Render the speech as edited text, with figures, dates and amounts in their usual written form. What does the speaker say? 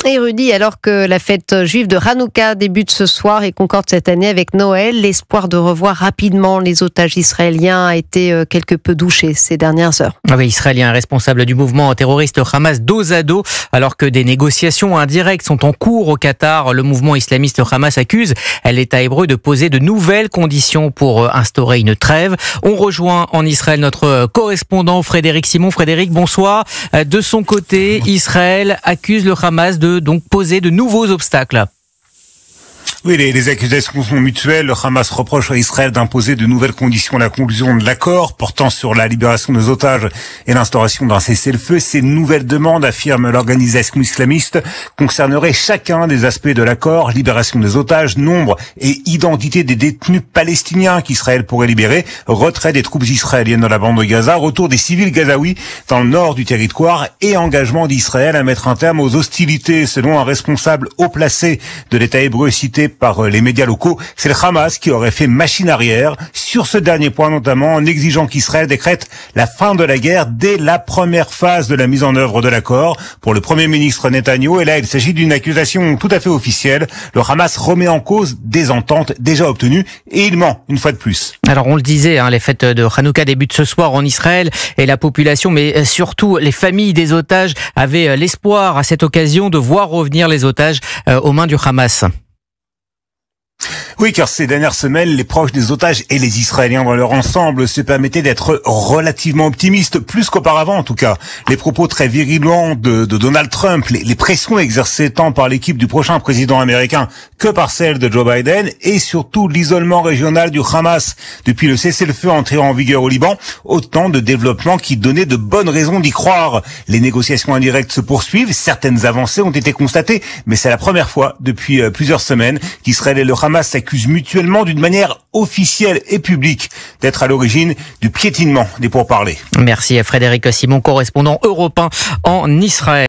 Et Rudy, alors que la fête juive de Hanouka débute ce soir et concorde cette année avec Noël, l'espoir de revoir rapidement les otages israéliens a été quelque peu douché ces dernières heures. Oui, Israélien responsable du mouvement terroriste Hamas dos à dos, alors que des négociations indirectes sont en cours au Qatar. Le mouvement islamiste Hamas accuse l'État hébreu de poser de nouvelles conditions pour instaurer une trêve. On rejoint en Israël notre correspondant Frédéric Simon. Frédéric, bonsoir. De son côté, Israël accuse le Hamas de donc poser de nouveaux obstacles. Oui, les accusations sont mutuelles. Le Hamas reproche à Israël d'imposer de nouvelles conditions à la conclusion de l'accord portant sur la libération des otages et l'instauration d'un cessez-le-feu. Ces nouvelles demandes, affirme l'organisation islamiste, concerneraient chacun des aspects de l'accord: libération des otages, nombre et identité des détenus palestiniens qu'Israël pourrait libérer, retrait des troupes israéliennes dans la bande de Gaza, retour des civils gazaouis dans le nord du territoire et engagement d'Israël à mettre un terme aux hostilités. Selon un responsable haut placé de l'État hébreu cité par les médias locaux, c'est le Hamas qui aurait fait machine arrière sur ce dernier point, notamment en exigeant qu'Israël décrète la fin de la guerre dès la première phase de la mise en œuvre de l'accord. Pour le Premier ministre Netanyahou, et là il s'agit d'une accusation tout à fait officielle, le Hamas remet en cause des ententes déjà obtenues et il ment une fois de plus. Alors on le disait, les fêtes de Hanouka débutent ce soir en Israël et la population, mais surtout les familles des otages, avaient l'espoir à cette occasion de voir revenir les otages aux mains du Hamas. Oui, car ces dernières semaines, les proches des otages et les Israéliens dans leur ensemble se permettaient d'être relativement optimistes, plus qu'auparavant en tout cas. Les propos très virulents de Donald Trump, les pressions exercées tant par l'équipe du prochain président américain que par celle de Joe Biden, et surtout l'isolement régional du Hamas depuis le cessez-le-feu entré en vigueur au Liban, autant de développements qui donnaient de bonnes raisons d'y croire. Les négociations indirectes se poursuivent, certaines avancées ont été constatées, mais c'est la première fois depuis plusieurs semaines qu'Israël et le Hamas s'accusent mutuellement d'une manière officielle et publique d'être à l'origine du piétinement des pourparlers. Merci à Frédéric Simon, correspondant européen en Israël.